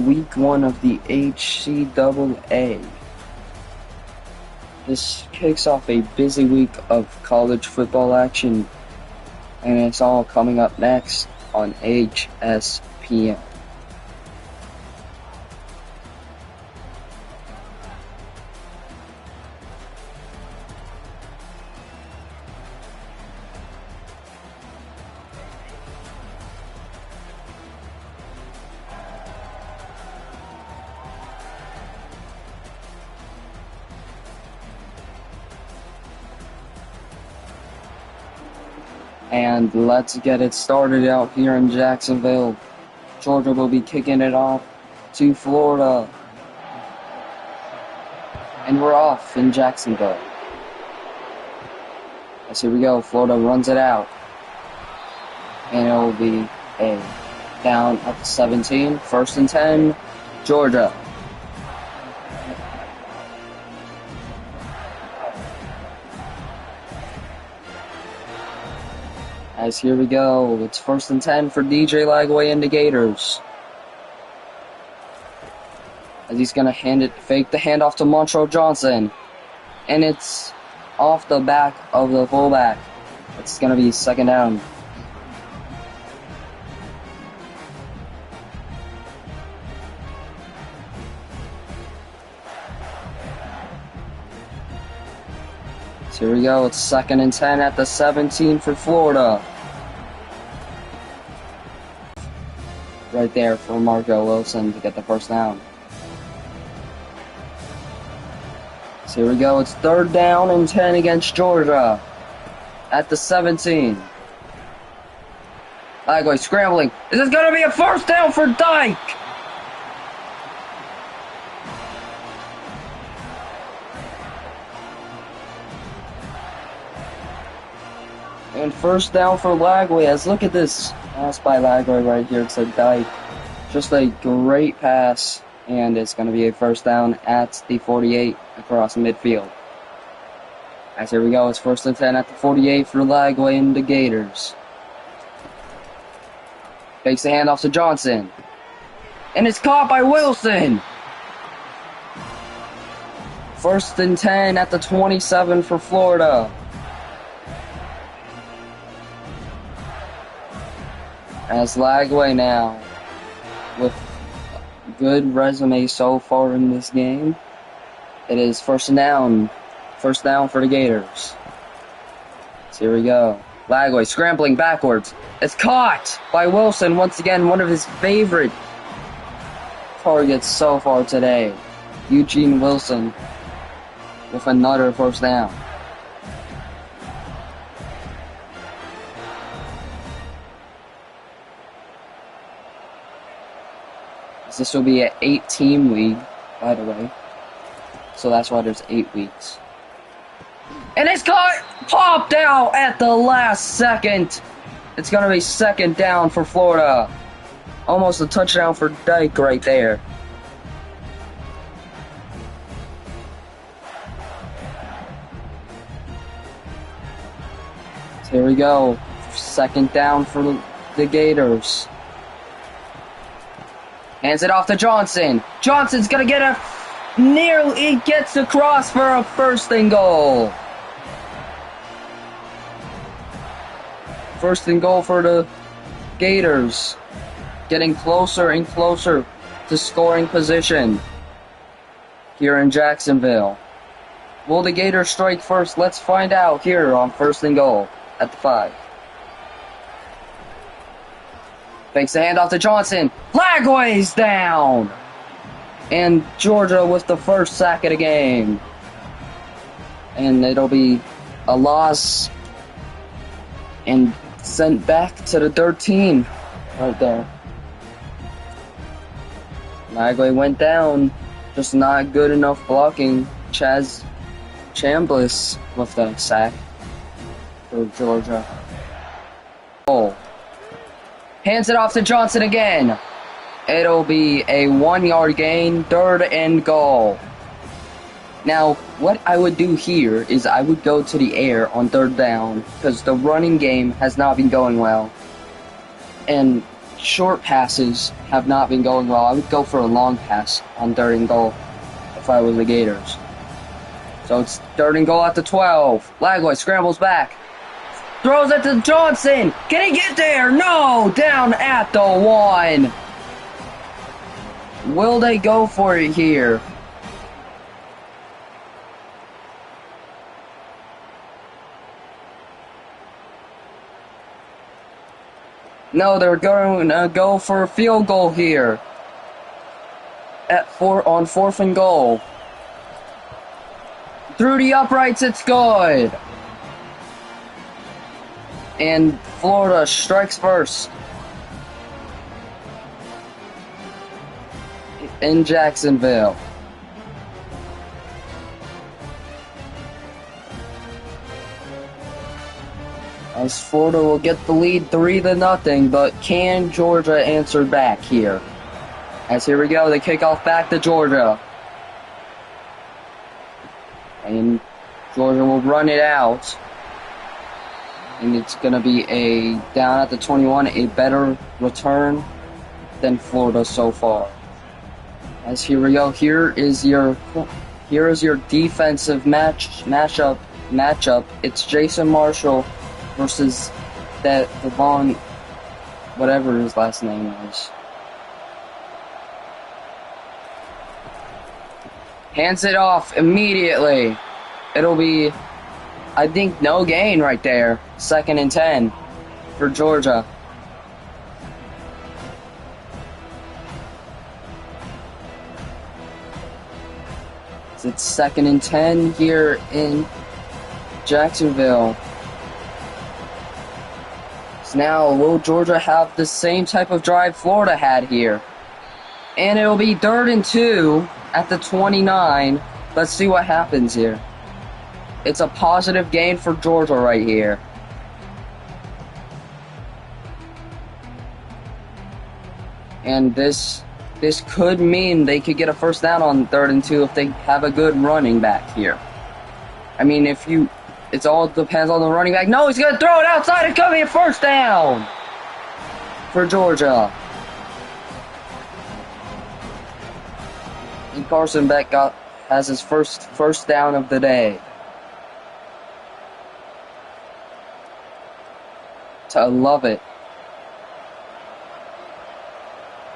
Week 1 of the Hcaa. This kicks off a busy week of college football action, and it's all coming up next on HSPN. And let's get it started out here in Jacksonville. Georgia will be kicking it off to Florida. And we're off in Jacksonville. As here we go, Florida runs it out. And it will be a down at the 17, 1st and 10, Georgia. As here we go, it's 1st and 10 for DJ Lagway and the Gators. As he's gonna fake the handoff to Montrell Johnson. And it's off the back of the fullback. It's gonna be 2nd down. So here we go, it's 2nd and 10 at the 17 for Florida. Right there for Marco Wilson to get the 1st down. So here we go, it's 3rd down and 10 against Georgia at the 17. Lagway scrambling. Is this going to be a 1st down for Dyke? And 1st down for Lagway. As look at this pass by Lagway right here to Dyke. Just a great pass. And it's going to be a 1st down at the 48 across midfield. As here we go, it's 1st and 10 at the 48 for Lagway and the Gators. Fakes the handoff to Johnson. And it's caught by Wilson. 1st and 10 at the 27 for Florida. As Lagway now, with a good resume so far in this game, it is 1st down. 1st down for the Gators. So here we go. Lagway scrambling backwards. It's caught by Wilson. Once again, one of his favorite targets so far today. Eugene Wilson with another 1st down. This will be an 8-team league, by the way. So that's why there's 8 weeks. And it's popped out at the last second. It's going to be 2nd down for Florida. Almost a touchdown for Dyke right there. So here we go. 2nd down for the Gators. Hands it off to Johnson. Johnson's gonna get he gets across for a 1st and goal. 1st and goal for the Gators. Getting closer and closer to scoring position here in Jacksonville. Will the Gators strike first? Let's find out here on 1st and goal at the 5. Fakes the handoff to Johnson. Lagway's down. And Georgia with the 1st sack of the game. And it'll be a loss. And sent back to the 13. Right there. Lagway went down. Just not good enough blocking. Chaz Chambliss with the sack for Georgia. Oh. Hands it off to Johnson again. It'll be a 1-yard gain, 3rd and goal. Now, what I would do here is I would go to the air on 3rd down because the running game has not been going well. And short passes have not been going well. I would go for a long pass on 3rd and goal if I was the Gators. So it's 3rd and goal at the 12. Lagway scrambles back. Throws it to Johnson. Can he get there? No! Down at the 1. Will they go for it here? No, they're going to go for a field goal here. On 4th and goal. Through the uprights, it's good. And Florida strikes first. In Jacksonville. As Florida will get the lead 3-0, but can Georgia answer back here? As here we go, they kick off back to Georgia. And Georgia will run it out. And it's going to be a down at the 21, a better return than Florida so far. As here we go, here is your defensive matchup. It's Jason Marshall versus that Devon, whatever his last name is. Hands it off immediately. It'll be, I think, no gain right there. 2nd and 10 for Georgia. It's 2nd and 10 here in Jacksonville. So now, will Georgia have the same type of drive Florida had here? And it'll be 3rd and 2 at the 29. Let's see what happens here. It's a positive gain for Georgia right here. And this could mean they could get a first down on 3rd and 2 if they have a good running back here. I mean, it all depends on the running back. No, he's going to throw it outside and come in first down for Georgia. And Carson Beck has his first down of the day. I love it.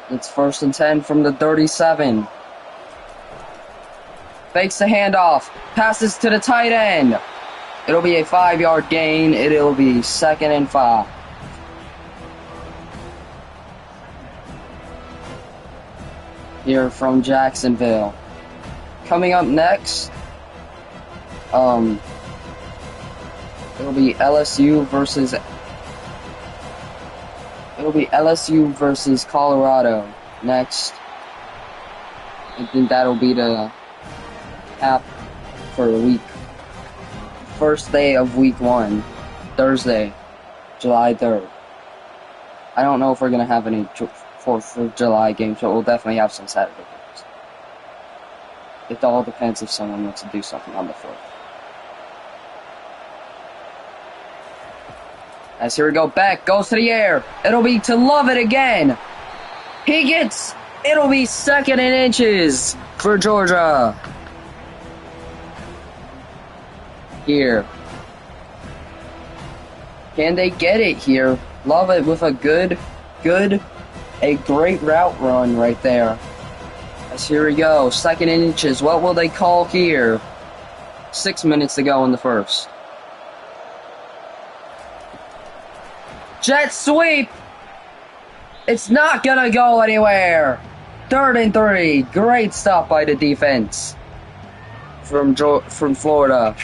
It's 1st and 10 from the 37. Fakes the handoff. Passes to the tight end. It'll be a 5-yard gain. It'll be 2nd and 5. Here from Jacksonville. Coming up next, it'll be LSU versus Colorado next. I think that'll be the cap for the week. First day of week 1, Thursday, July 3rd. I don't know if we're going to have any 4th of July games, but we'll definitely have some Saturday games. It all depends if someone wants to do something on the 4th. As here we go, Beck goes to the air. It'll be to Love It again. It'll be 2nd and inches for Georgia. Here. Can they get it here? Love It with a great route run right there. As here we go, 2nd and inches. What will they call here? 6 minutes to go in the first. Jet sweep. It's not gonna go anywhere. 3rd and 3. Great stop by the defense from Florida.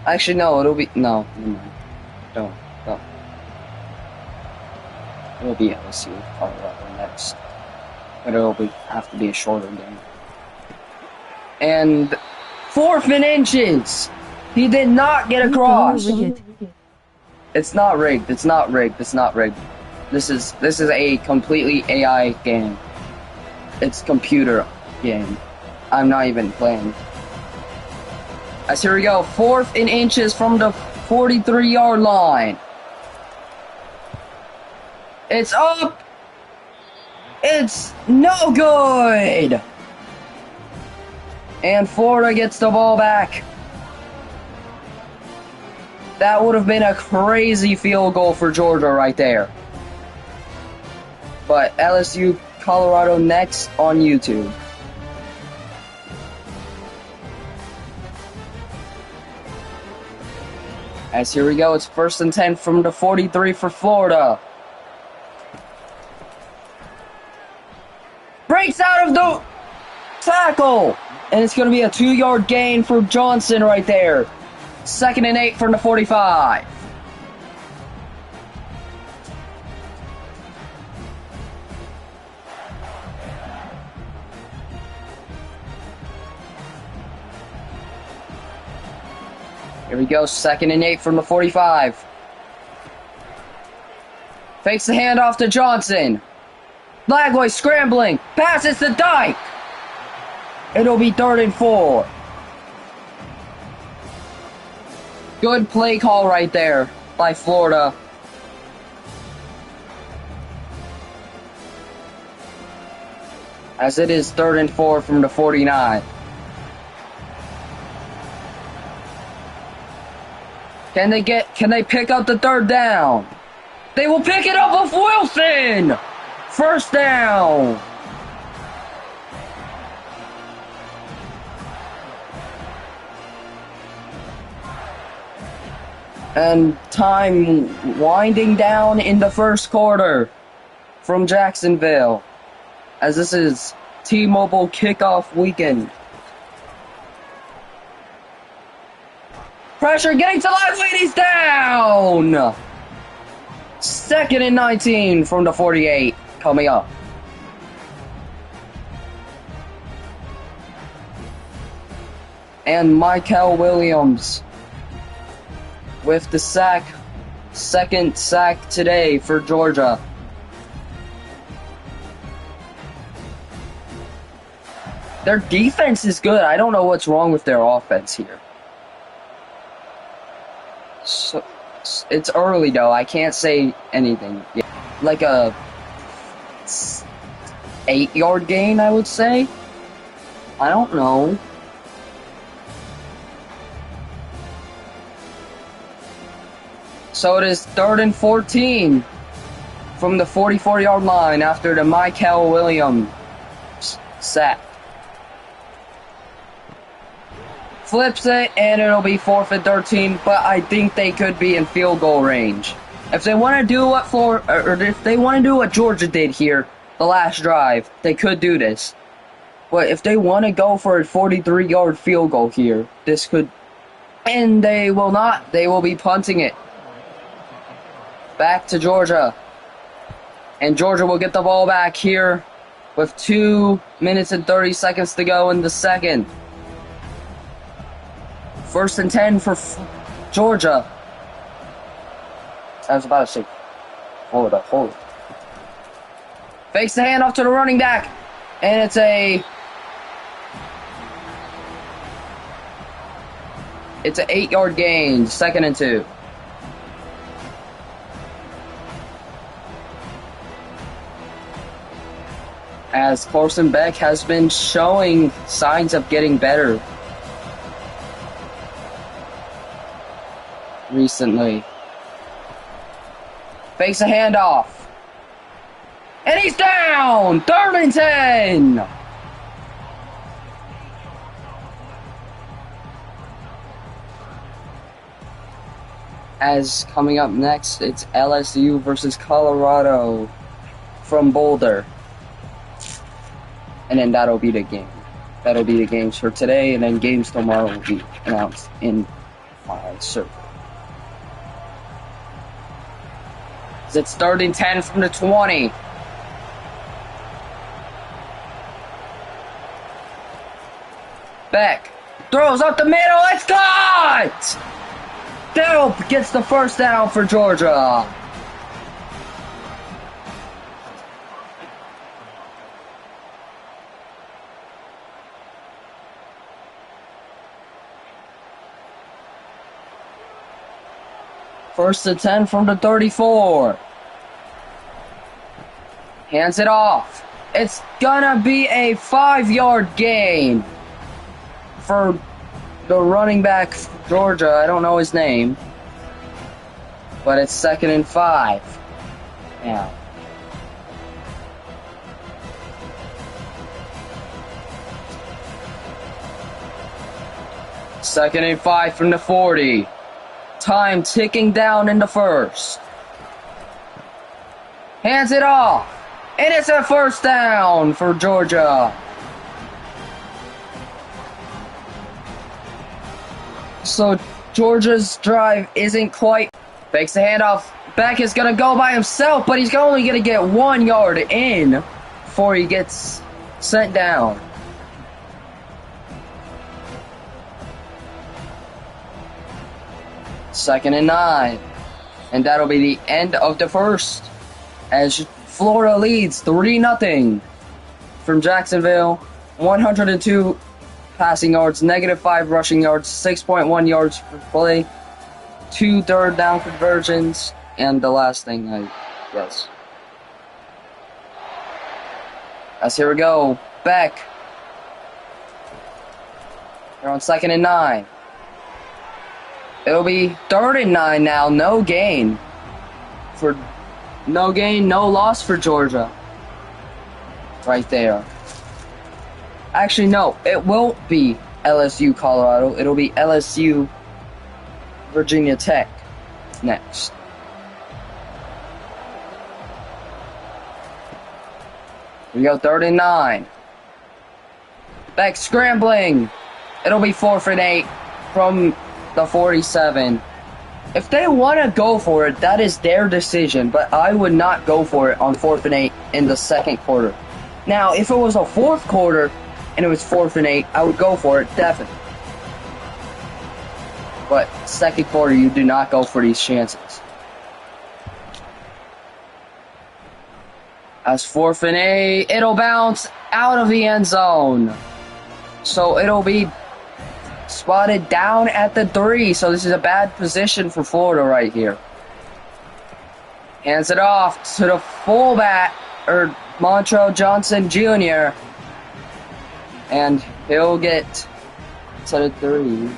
Actually, no. It'll be no. Never mind. Don't. It'll be LSU Colorado next, but have to be a shorter game. And 4th and inches. He did not get across. It's not rigged. It's not rigged. This is a completely AI game. It's computer game. I'm not even playing. As here we go, 4th and inches from the 43-yard line. It's up. It's no good. And Florida gets the ball back. That would have been a crazy field goal for Georgia right there. But LSU, Colorado next on YouTube. As here we go, it's 1st and 10 from the 43 for Florida. Breaks out of the tackle. And it's going to be a 2-yard gain for Johnson right there. 2nd and 8 from the 45. Here we go, 2nd and 8 from the 45. Fakes the handoff to Johnson. Lagway scrambling, passes to Dyke. It'll be 3rd and 4. Good play call right there by Florida. As it is 3rd and 4 from the 49. Can they pick up the 3rd down? They will pick it up with Wilson! 1st down. And time winding down in the 1st quarter from Jacksonville, as this is T-Mobile kickoff weekend. Pressure getting to Lively, and he's down! 2nd and 19 from the 48 coming up. And Hcaa Williams with the sack, 2nd sack today for Georgia. Their defense is good. I don't know what's wrong with their offense here. So, it's early though. I can't say anything. Like a 8-yard gain, I would say. I don't know. So it is 3rd and 14 from the 44-yard line after the Hcaa Williams sack. Flips it, and it'll be 4th and 13, but I think they could be in field goal range. If they want to do what Georgia did here, the last drive, they could do this. But if they want to go for a 43-yard field goal here, this could, and they will not. They will be punting it back to Georgia. And Georgia will get the ball back here with 2 minutes and 30 seconds to go in the 2nd. 1st and 10 for Georgia. I was about to say Florida. Hold it. Fakes the handoff to the running back. And it's an 8-yard gain. 2nd and 2. As Carson Beck has been showing signs of getting better recently. Fakes a handoff. And he's down! 3rd and 10! As coming up next, it's LSU versus Colorado from Boulder. And then that'll be the game. That'll be the games for today, and then games tomorrow will be announced in my server. It's 3rd and 10 from the 20. Beck throws up the middle. It's caught! Delp gets the 1st down for Georgia. First and 10 from the 34. Hands it off. It's gonna be a 5-yard gain for the running back for Georgia. I don't know his name, but it's 2nd and 5 now. Second and 5 from the 40. Time ticking down in the first. Hands it off. And it's a first down for Georgia. So Georgia's drive isn't quite. Fakes the handoff. Beck is going to go by himself, but he's only going to get 1 yard in before he gets sent down. Second and 9. And that'll be the end of the first, as Florida leads 3-0 from Jacksonville. 102 passing yards, -5 rushing yards, 6.1 yards per play, 2 third down conversions, and the last thing, I guess. As here we go, Beck. They're on 2nd and 9. It'll be 3rd and 9 now, no gain, no loss for Georgia. Right there. Actually, no, it won't be LSU Colorado. It'll be LSU Virginia Tech next. We go 3rd and 9. Beck scrambling. It'll be 4th and 8 from the 47. If they want to go for it, that is their decision, but I would not go for it on 4th and 8 in the second quarter. Now, if it was a 4th quarter and it was 4th and 8, I would go for it, definitely. But second quarter, you do not go for these chances. As 4th and 8, it'll bounce out of the end zone. So it'll be spotted down at the 3, so this is a bad position for Florida right here. Hands it off to the fullback, Montrell Johnson Jr., and he'll get to the 3.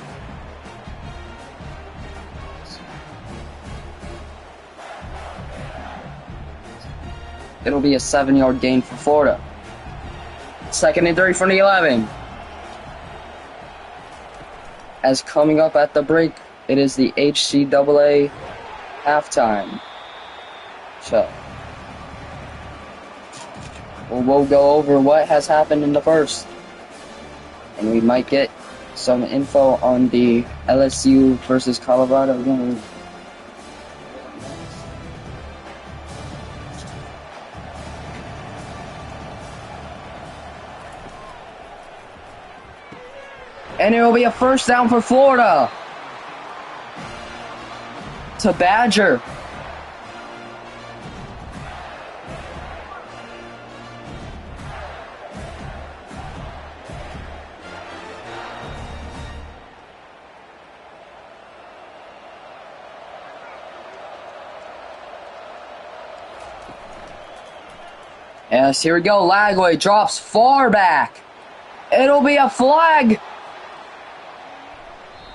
It'll be a 7-yard gain for Florida. 2nd and 3 from the 11. As coming up at the break, it is the Hcaa halftime show. We'll go over what has happened in the first, and we might get some info on the LSU versus Colorado game. And it will be a first down for Florida. To Badger. Yes, here we go. Lagway drops far back. It'll be a flag.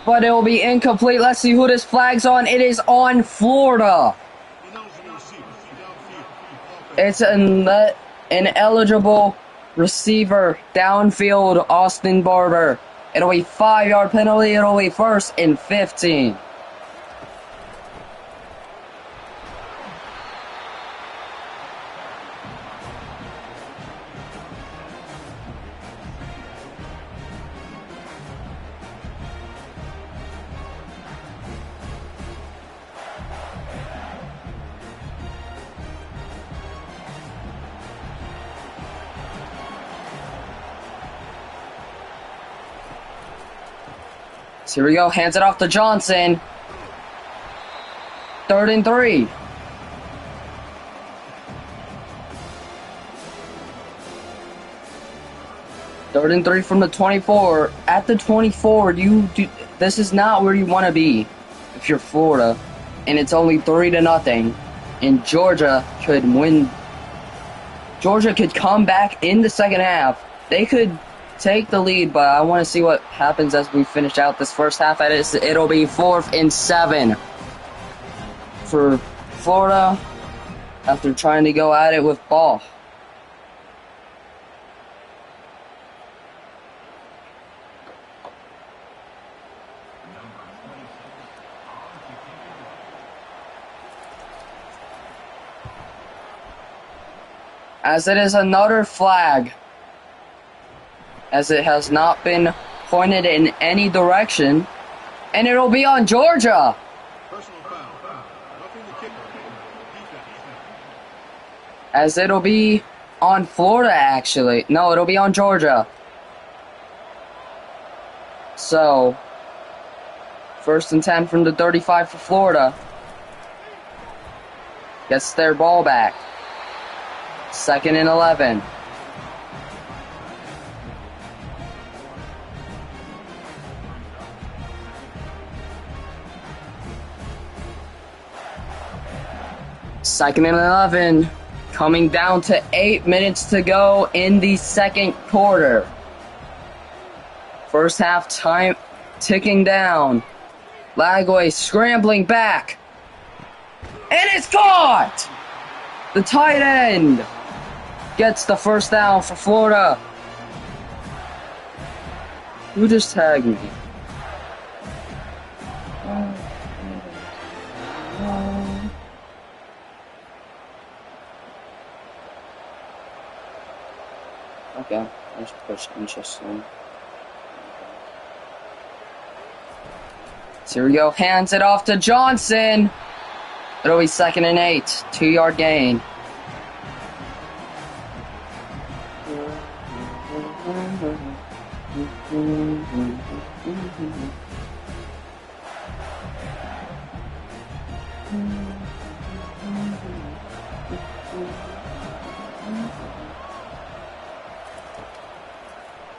But it will be incomplete. Let's see who this flag's on. It is on Florida. It's an ineligible receiver downfield, Austin Barber. It'll be 5-yard penalty. It'll be 1st and 15. So here we go. Hands it off to Johnson. 3rd and 3. Third and 3 from the 24. At the 24, this is not where you want to be if you're Florida. and it's only 3-0, and Georgia could win. Georgia could come back in the second half. They could take the lead, but I want to see what happens as we finish out this first half. It'll be 4th and 7 for Florida after trying to go at it with ball. As it is another flag, as it has not been pointed in any direction, and it'll be on Georgia. As it'll be on Florida, actually. No, it'll be on Georgia. So, 1st and 10 from the 35 for Florida. Gets their ball back. 2nd and 11. Second and 11. Coming down to 8 minutes to go in the second quarter. First half time ticking down. Lagway scrambling back. And it's caught! The tight end gets the first down for Florida. Who just tagged me? Okay, let's push interesting. So here we go, hands it off to Johnson. It'll be 2nd and 8, 2-yard gain.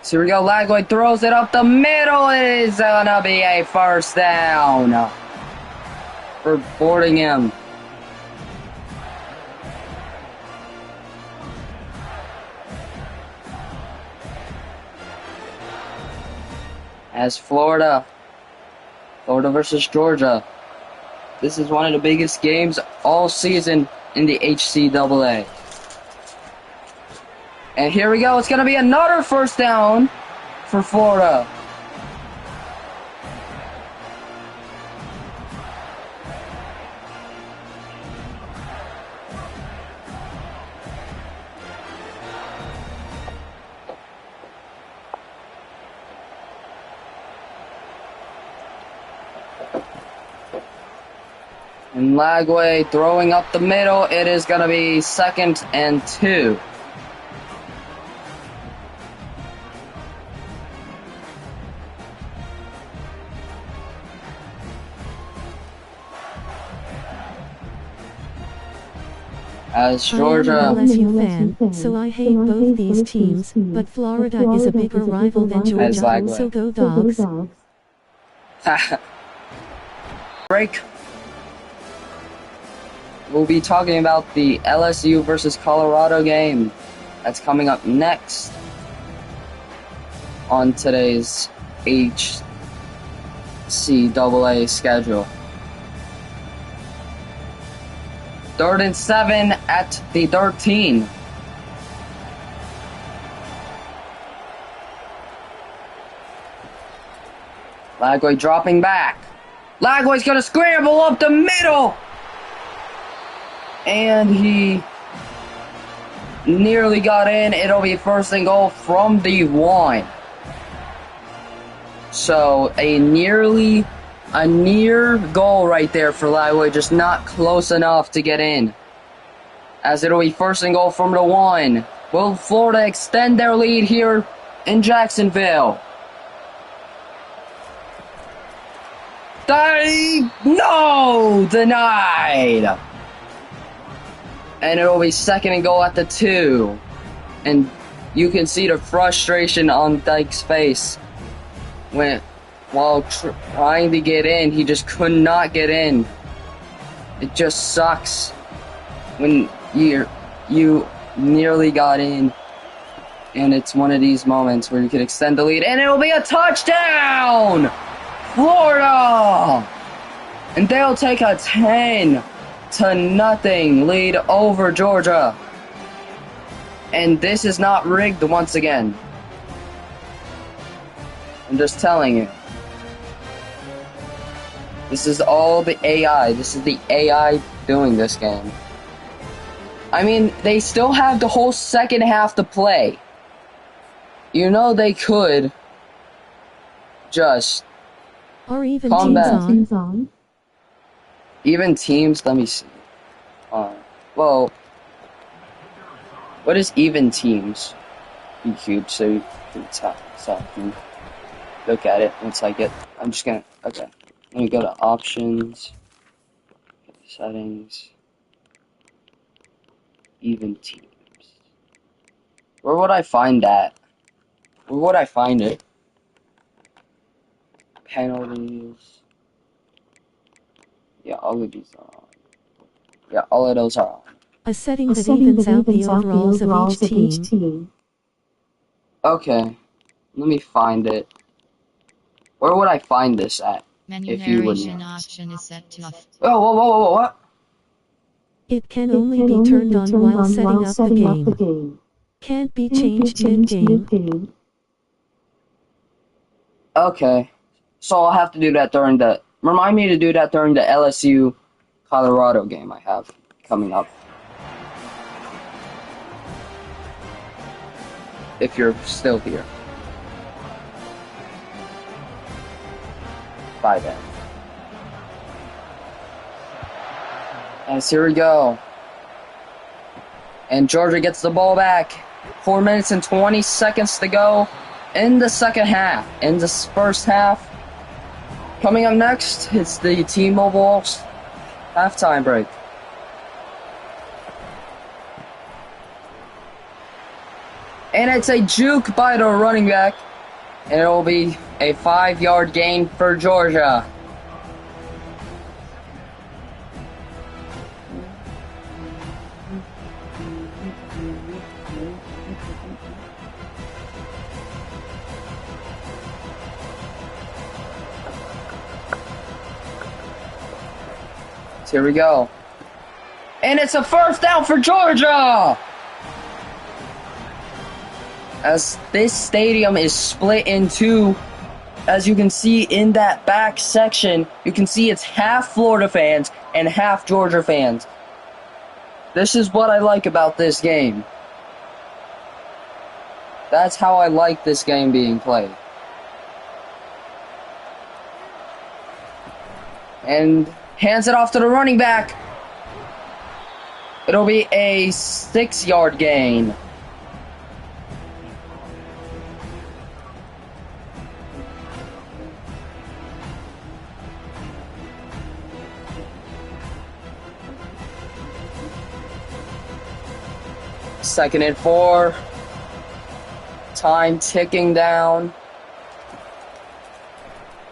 So here we go, Lagway throws it up the middle. It is gonna be a first down for Fordingham. As Florida versus Georgia. This is one of the biggest games all season in the HCAA. And here we go. It's going to be another first down for Florida. And Lagway throwing up the middle. It is going to be 2nd and 2. As Georgia. I'm an LSU fan, so I hate both these teams, but Florida is a bigger rival than Georgia, so go Dogs. Break. We'll be talking about the LSU versus Colorado game that's coming up next on today's HCAA schedule. 3rd and 7 at the 13. Lagway dropping back. Lagway's going to scramble up the middle. And he nearly got in. It'll be 1st and goal from the 1. So a near goal right there for Lagway, just not close enough to get in. As it'll be 1st and goal from the 1. Will Florida extend their lead here in Jacksonville? No! Denied! And it'll be 2nd and goal at the 2. And you can see the frustration on Dyke's face while trying to get in. He just could not get in. It just sucks when you nearly got in, and it's one of these moments where you could extend the lead, and it'll be a touchdown! Florida! And they'll take a 10-0 lead over Georgia. And this is not rigged once again. I'm just telling you. This is all the AI. This is the AI doing this game. I mean, they still have the whole second half to play. You know they could just Are even calm teams down. on? Even teams? Let me see. Well, what is even teams? YouTube, so you can look at it once I get. I'm just gonna. Okay. Let me go to options, settings, even teams. Where would I find that? Where would I find it? Penalties. Yeah, all of these are on. Yeah, all of those are on. A setting that evens out the overalls of each team. Okay, let me find it. Where would I find this at? Menu If you would narration know. option is set to off. Oh, whoa, what? It can only be turned on while setting up the game. Can't be changed mid-game. Okay, so I'll have to do that during the. Remind me to do that during the LSU Colorado game I have coming up. If you're still here. By then. As here we go. And Georgia gets the ball back. 4 minutes and 20 seconds to go in the second half. In this first half. Coming up next, it's the T-Mobile halftime break. And it's a juke by the running back. And it will be a 5-yard gain for Georgia. So here we go. And it's a first down for Georgia! As this stadium is split in two, as you can see in that back section, you can see it's half Florida fans and half Georgia fans. This is what I like about this game. That's how I like this game being played. And hands it off to the running back. It'll be a 6-yard gain. Second and 4. Time ticking down.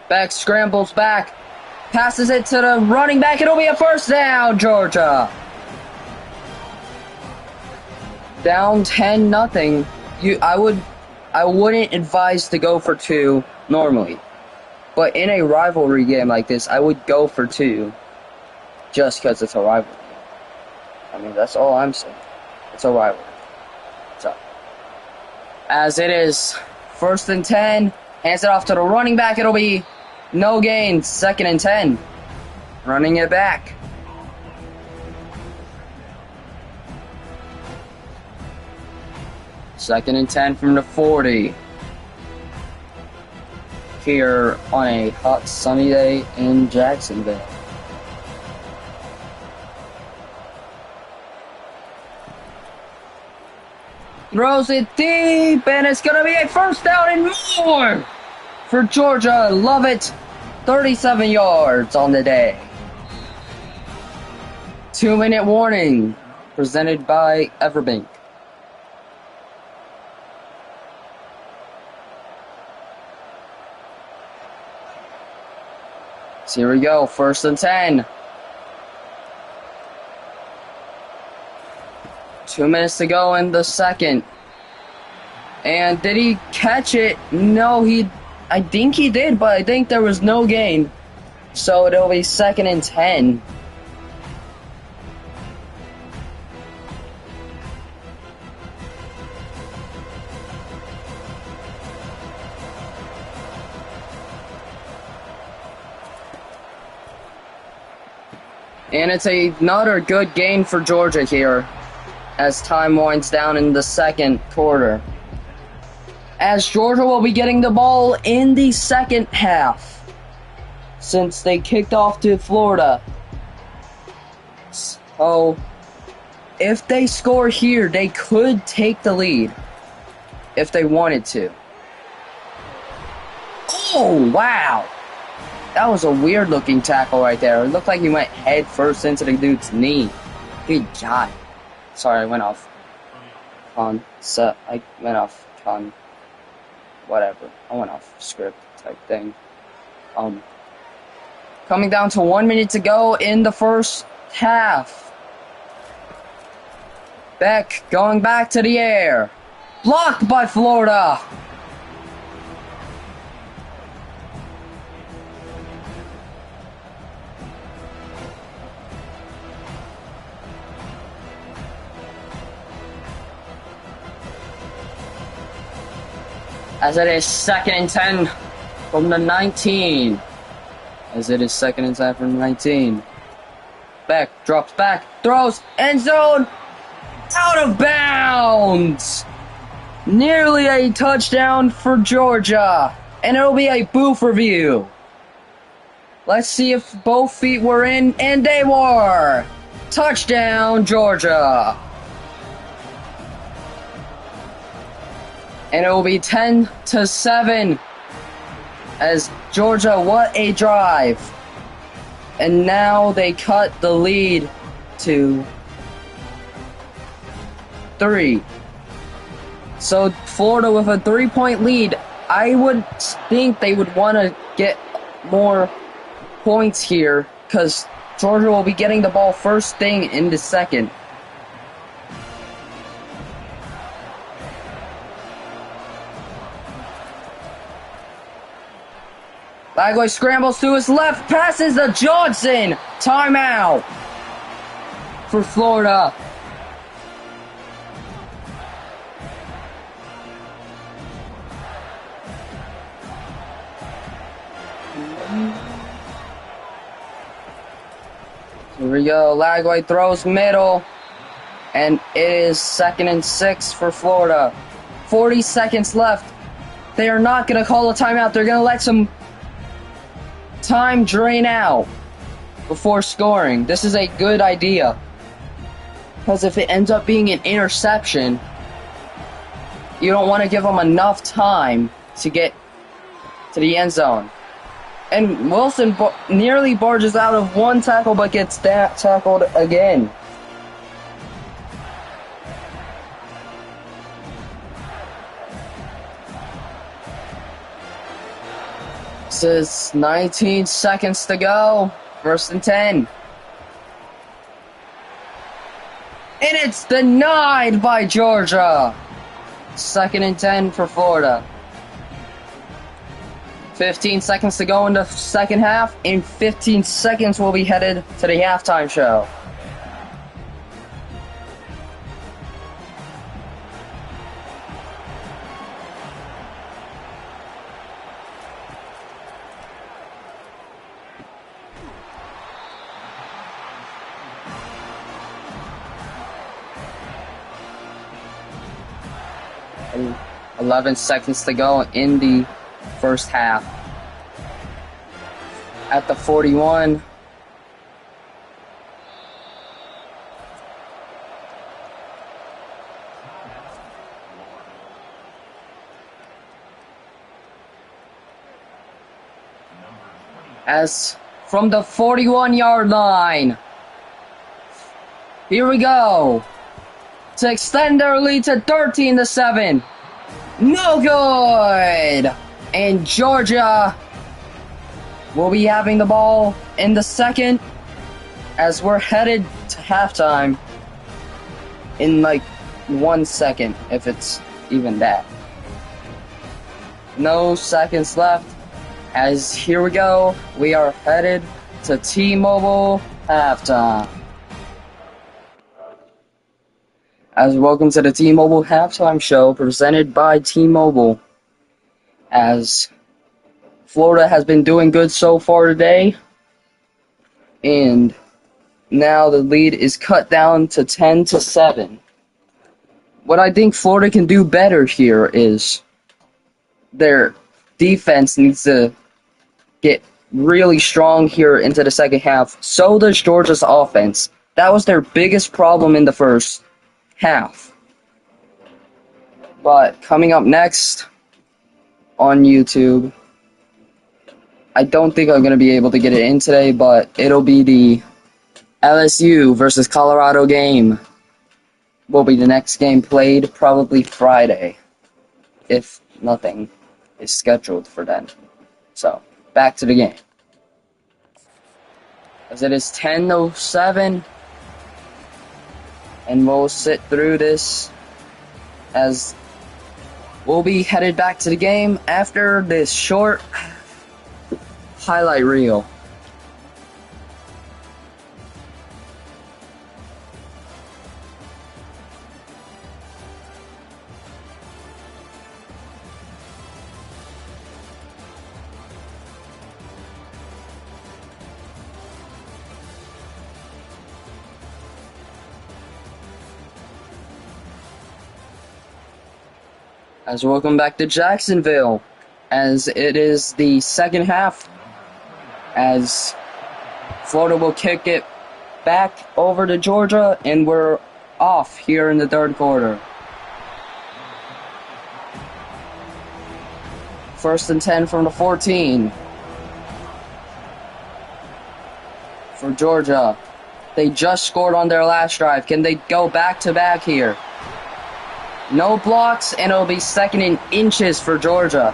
Back scrambles back. Passes it to the running back. It'll be a first down, Georgia. Down 10-0. I wouldn't advise to go for 2 normally. But in a rivalry game like this, I would go for 2. Just because it's a rivalry game. I mean, that's all I'm saying. It's a rivalry. So, as it is, 1st and 10. Hands it off to the running back. It'll be no gain. 2nd and 10. Running it back. Second and 10 from the 40. Here on a hot sunny day in Jacksonville. Throws it deep, and it's going to be a first down and more for Georgia. Love it. 37 yards on the day. 2-minute warning presented by Everbank. So here we go, 1st and 10. 2 minutes to go in the second. And did he catch it? No, I think he did, but I think there was no gain. So it'll be 2nd and 10. And it's another good gain for Georgia here as time winds down in the second quarter. As Georgia will be getting the ball in the second half since they kicked off to Florida. So if they score here, they could take the lead if they wanted to. Oh, wow. That was a weird looking tackle right there. It looked like he went head first into the dude's knee. Good God. Sorry, I went off whatever. I went off script type thing. Coming down to 1 minute to go in the first half. Beck going back to the air. Blocked by Florida. As it is 2nd and 10 from the 19. As it is 2nd and 10 from the 19. Beck drops back, throws, end zone, out of bounds. Nearly a touchdown for Georgia. And it'll be a booth review. Let's see if both feet were in, and they were. Touchdown, Georgia. And it will be 10-7 as Georgia, what a drive. And now they cut the lead to 3. So Florida with a 3-point lead, I would think they would want to get more points here because Georgia will be getting the ball first thing in the second. Lagway scrambles to his left, passes to Johnson. Timeout for Florida. Here we go. Lagway throws middle, and it is 2nd and 6 for Florida. 40 seconds left. They are not going to call a timeout. They're going to let some time drain out before scoring. This is a good idea because if it ends up being an interception, you don't want to give them enough time to get to the end zone. And Wilson nearly barges out of one tackle but gets tackled again. This is 19 seconds to go. 1st and 10. And it's denied by Georgia. 2nd and 10 for Florida. 15 seconds to go in the second half. In 15 seconds, we'll be headed to the halftime show. And 11 seconds to go in the first half. At the 41. As from the 41-yard line. Here we go. To extend their lead to 13-7. No good! And Georgia will be having the ball in the second as we're headed to halftime. in like 1 second, if it's even that. No seconds left, as here we go, we are headed to T-Mobile halftime. As welcome to the T-Mobile halftime show presented by T-Mobile. As Florida has been doing good so far today, and now the lead is cut down to 10-7. What I think Florida can do better here is their defense needs to get really strong here into the second half. So does Georgia's offense. That was their biggest problem in the first half. But coming up next on YouTube, I don't think I'm going to be able to get it in today, but it'll be the LSU versus Colorado game. Will be the next game played, probably Friday, if nothing is scheduled for then. So, back to the game. As it is 10:07, and we'll sit through this as we'll be headed back to the game after this short highlight reel. As welcome back to Jacksonville, as it is the second half, as Florida will kick it back over to Georgia, and we're off here in the third quarter. 1st and 10 from the 14 for Georgia. They just scored on their last drive. Can they go back-to-back here? No blocks, and it'll be 2nd and inches for Georgia.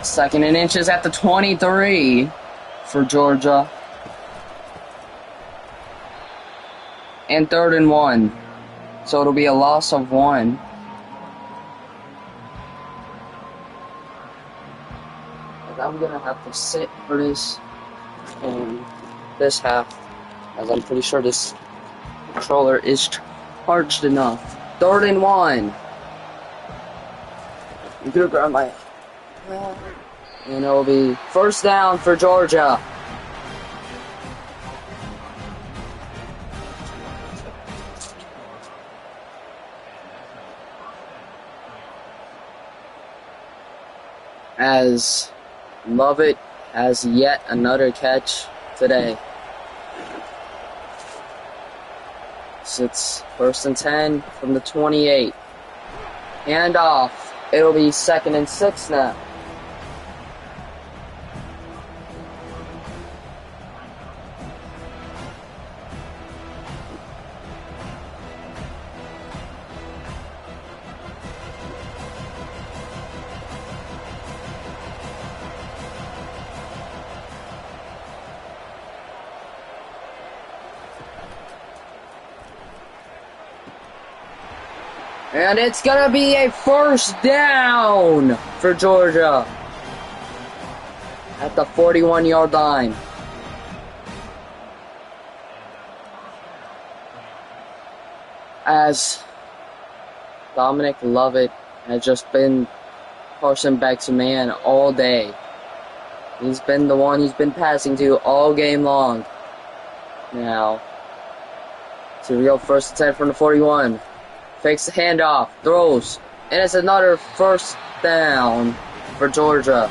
Second and inches at the 23 for Georgia. And 3rd and 1. So it'll be a loss of 1. I'm gonna have to sit for this half, as I'm pretty sure this controller is charged enough. 3rd and 1. I'm gonna grab my, and it'll be 1st down for Georgia. As Lovett has yet another catch today. So it's 1st and 10 from the 28. Hand off. It'll be 2nd and 6 now. And it's gonna be a 1st down for Georgia at the 41-yard line. As Dominic Lovett has just been Carson Beck's man all day. He's been the one he's been passing to all game long. Now, to real 1st and 10 from the 41. Fakes the handoff, throws, and it's another 1st down for Georgia.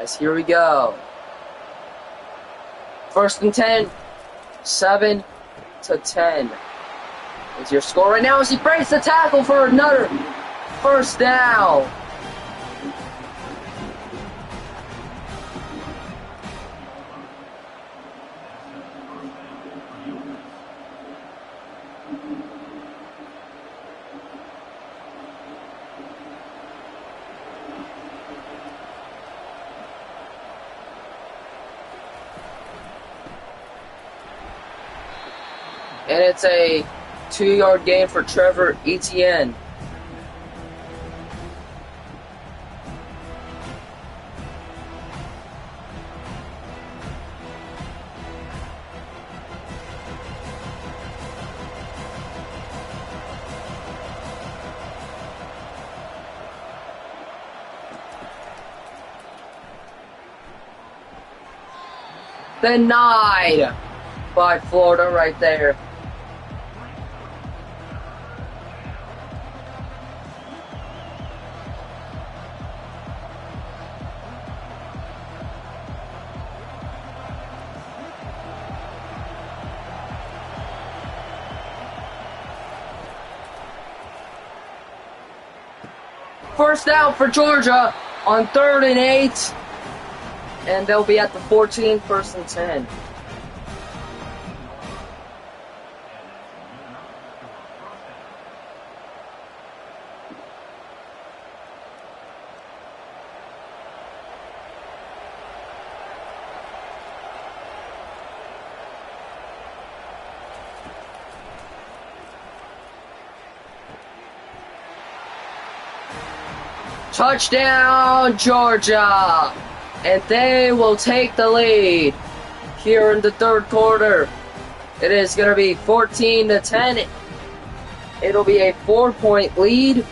As here we go. First and 10. 7-10 is your score right now as he breaks the tackle for another first down. And it's a 2-yard gain for Trevor Etienne. Denied by Florida right there. First down for Georgia on 3rd and 8. And they'll be at the 14, 1st and 10. Touchdown, Georgia! And they will take the lead here in the 3rd quarter. It is going to be 14-10. It'll be a 4-point lead.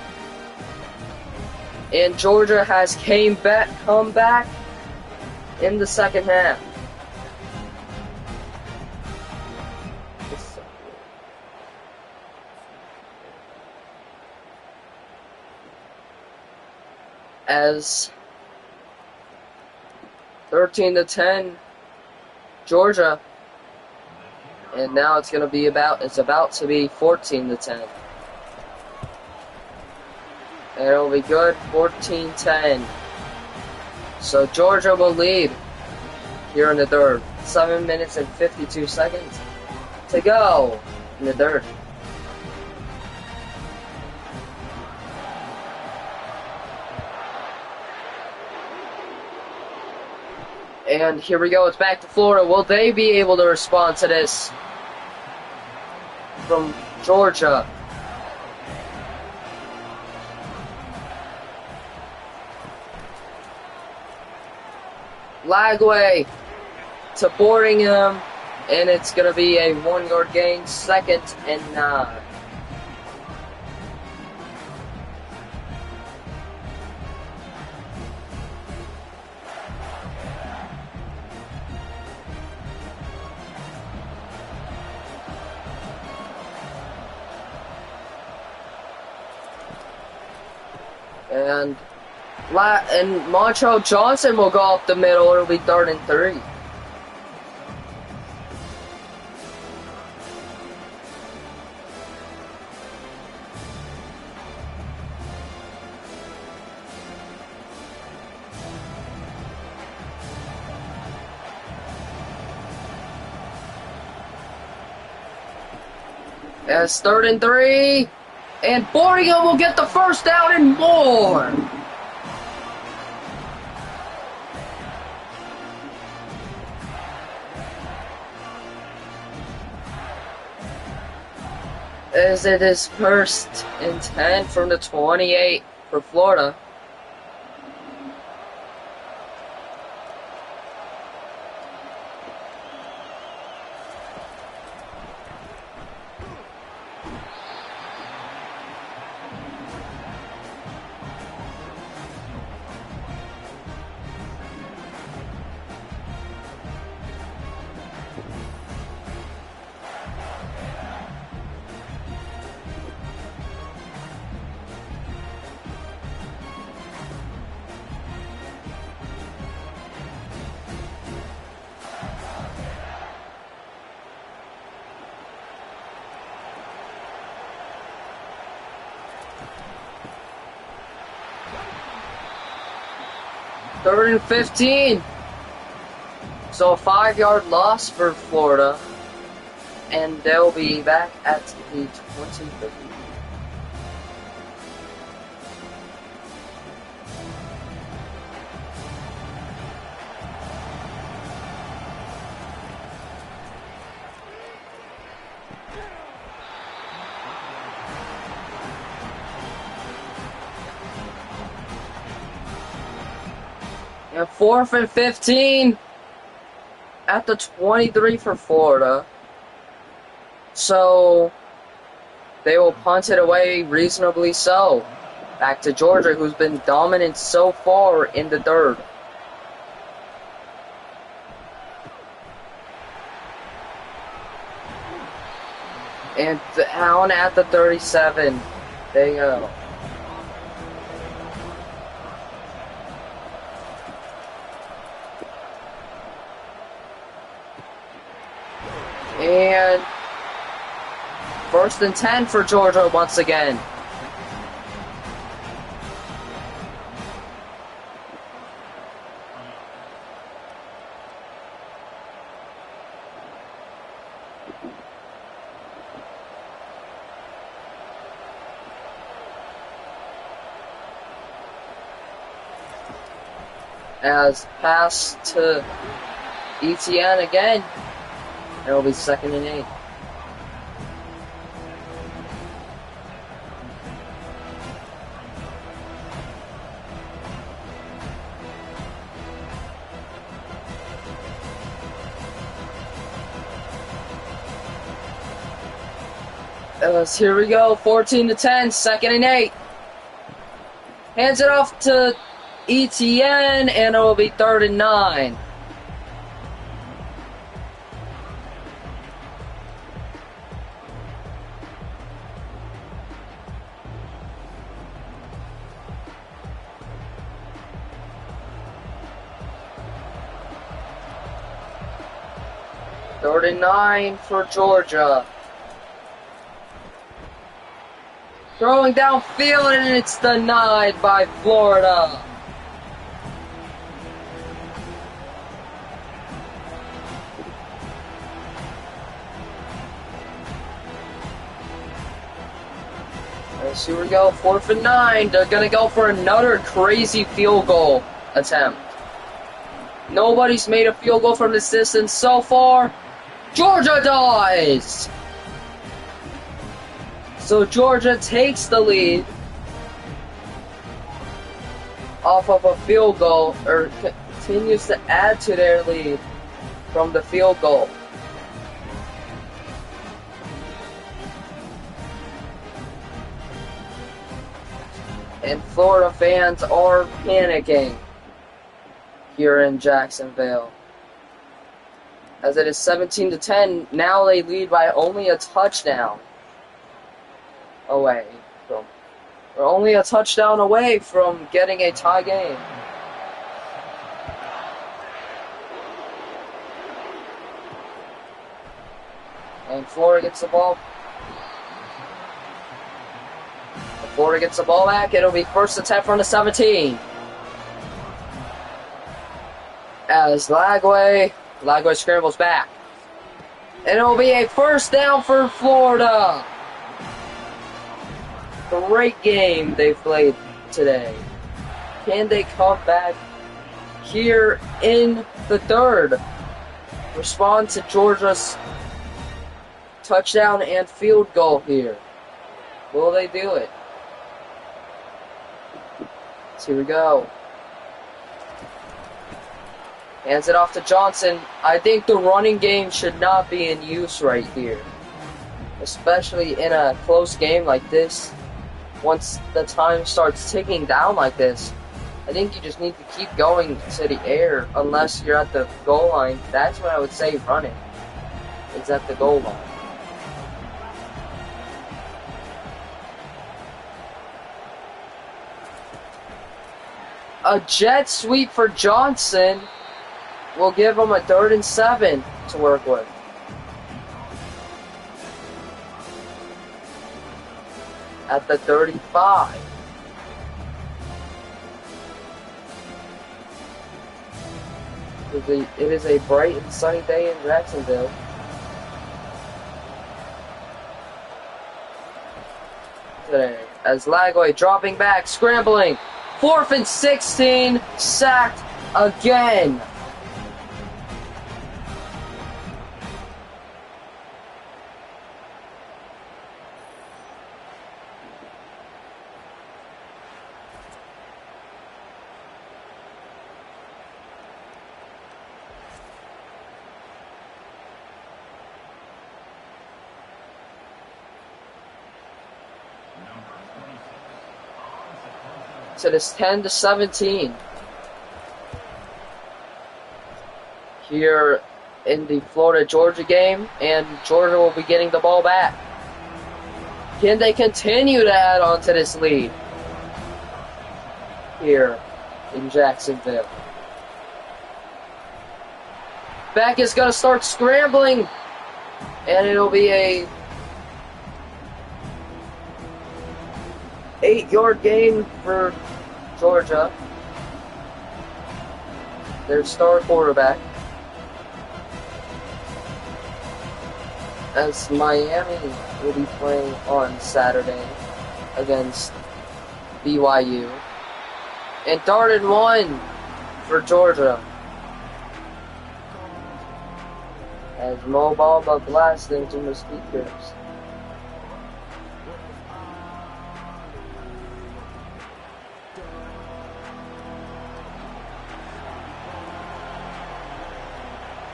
And Georgia has come back in the second half. As 13-10, Georgia, and now it's about to be 14-10. And it'll be good, 14-10. So Georgia will lead here in the 3rd. 7 minutes and 52 seconds to go in the 3rd. And here we go, it's back to Florida. Will they be able to respond to this from Georgia? Lagway to Boardingham, and it's going to be a 1-yard gain, 2nd and 9. And Montrell Johnson will go up the middle. It'll be 3rd and 3. As 3rd and 3. And Boardingham will get the first down and more. As it is 1st and 10 from the 28 for Florida. Third and 15. So a 5-yard loss for Florida. And they'll be back at the 20-50. And 4th and 15 at the 23 for Florida. So they will punt it away reasonably so. Back to Georgia, who's been dominant so far in the third. And down at the 37. There you go. And 1st and 10 for Georgia once again. As pass to ETN again. It'll be 2nd and 8. Here we go, 14 to 10, 2nd and 8. Hands it off to ETN, and it will be 3rd and 9. Third and 9 for Georgia. Throwing downfield, and it's denied by Florida. As here we go, 4th and 9. They're going to go for another crazy field goal attempt. Nobody's made a field goal from this distance so far. Georgia does! So Georgia takes the lead off of a field goal, or continues to add to their lead from the field goal. And Florida fans are panicking here in Jacksonville. As it is 17 to 10, now they lead by only a touchdown away from, or only a touchdown away from getting a tie game. And Florida gets the ball. Florida gets the ball back. It'll be 1st and 10 from the 17. As Lagway scrambles back. And it'll be a 1st down for Florida. Great game they've played today. Can they come back here in the third? Respond to Georgia's touchdown and field goal here. Will they do it? So here we go. Hands it off to Johnson. I think the running game should not be in use right here. Especially in a close game like this. Once the time starts ticking down like this, I think you just need to keep going to the air unless you're at the goal line. That's when I would say run it. It's at the goal line. A jet sweep for Johnson will give him a 3rd and 7 to work with. At the 35. It is a bright and sunny day in Jacksonville. Today, as Lagway dropping back, scrambling, 4th and 16, sacked again. So it is 10-17 here in the Florida-Georgia game, and Georgia will be getting the ball back. Can they continue to add on to this lead here in Jacksonville? Beck is going to start scrambling, and it'll be a 8-yard gain for Georgia, their star quarterback, as Miami will be playing on Saturday against BYU. And 3rd and 1 for Georgia, as Mo Bamba blasting through the speakers.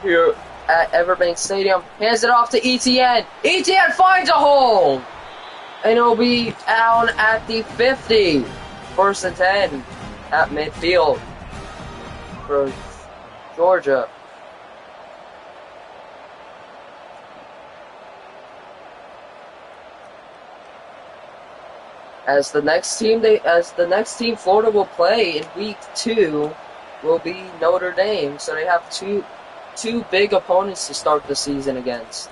Here at Everbank Stadium, hands it off to ETN. ETN finds a hole, and it'll be down at the 50. 1st and 10 at midfield for Georgia. As the next team Florida will play in week 2 will be Notre Dame, so they have two big opponents to start the season against.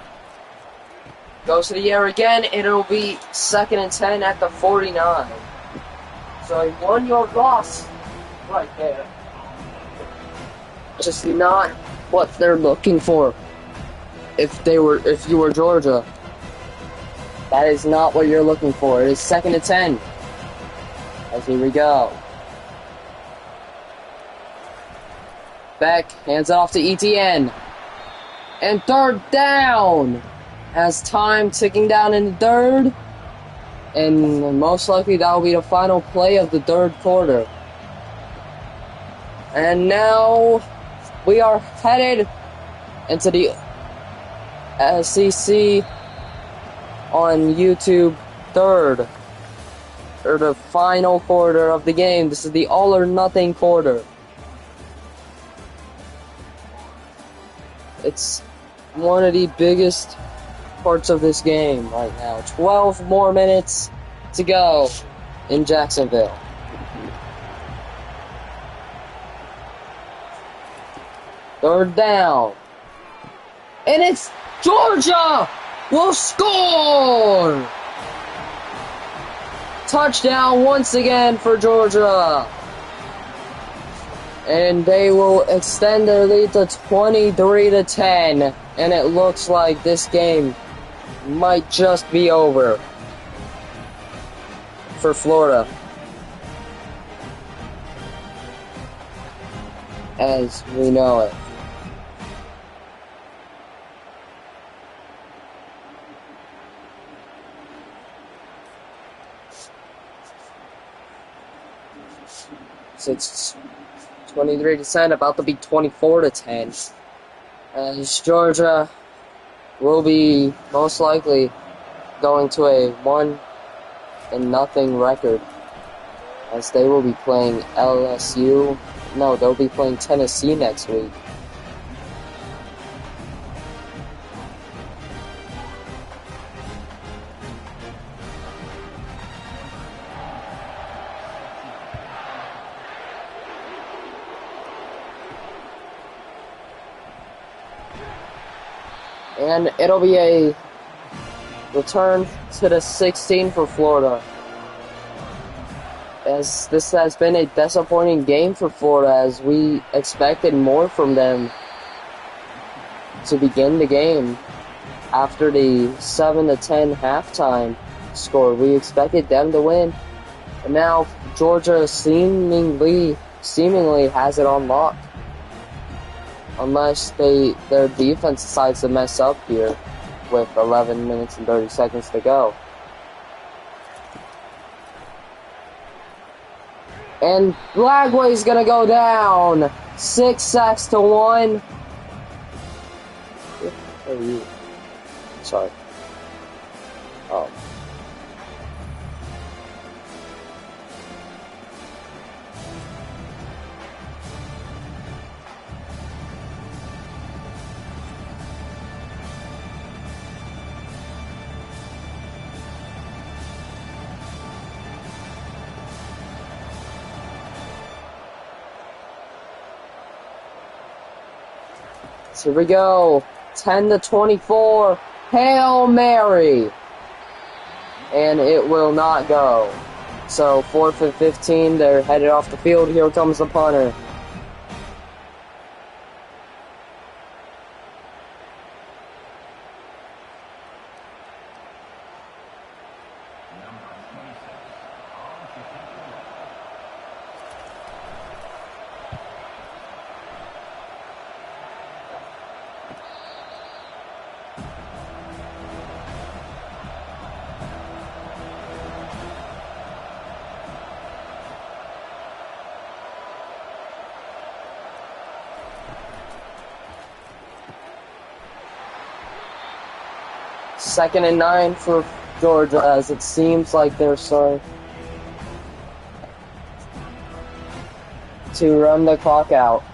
Goes to the air again, and it'll be 2nd and 10 at the 49. So a 1-yard loss right there. Just not what they're looking for. If you were Georgia, that is not what you're looking for. It is 2nd and 10. As here we go. Beck hands it off to ETN. And 3rd down. As time ticking down in the 3rd. And most likely that will be the final play of the 3rd quarter. And now we are headed into the SEC on YouTube 3rd. Or the final quarter of the game. This is the all or nothing quarter. It's one of the biggest parts of this game right now. 12 more minutes to go in Jacksonville. Third down. And it's Georgia will score! Touchdown once again for Georgia. And they will extend their lead to 23-10. And it looks like this game might just be over for Florida, as we know it. So it's 23-10, about to be 24-10. As Georgia will be most likely going to a 1-0 record, as they will be playing LSU. No, they'll be playing Tennessee next week. And it'll be a return to the 16 for Florida. as this has been a disappointing game for Florida, as we expected more from them to begin the game. After the 7-10 halftime score, we expected them to win. And now Georgia seemingly has it on lock. Unless their defense decides to mess up here with 11 minutes and 30 seconds to go. And Lagway's gonna go down. 6 sacks to 1. Where are you? Sorry. Oh. So here we go. 10-24. Hail Mary. And it will not go. So 4th and 15. They're headed off the field. Here comes the punter. Second and 9 for Georgia, as it seems like they're starting to run the clock out.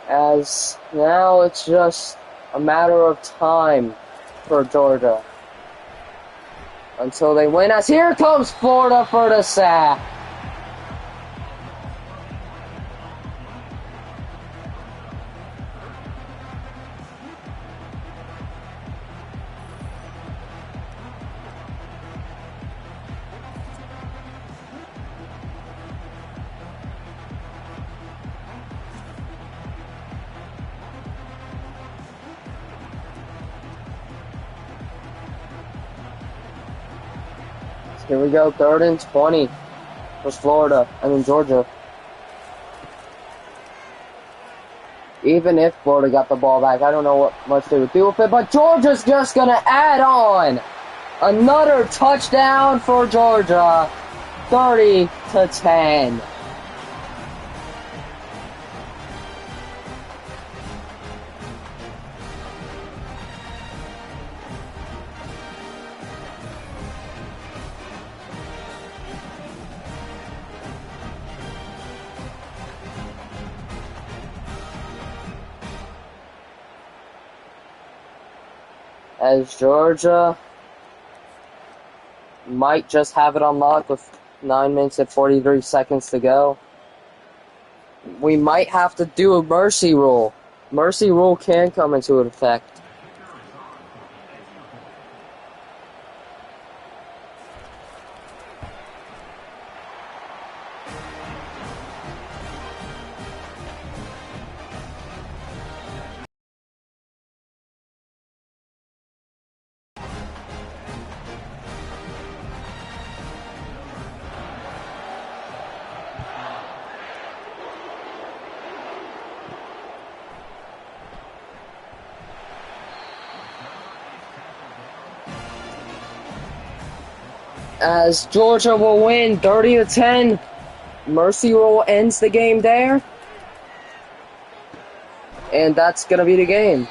As now it's just a matter of time for Georgia until they win, as here comes Florida for the sack. Here we go, 3rd and 20 for Georgia. Even if Florida got the ball back, I don't know what much they would do with it, but Georgia's just going to add on another touchdown for Georgia, 30-10. As Georgia might just have it unlocked with 9 minutes and 43 seconds to go. We might have to do a mercy rule. Mercy rule can come into effect. As Georgia will win 30-10. Mercy rule ends the game there. And that's going to be the game.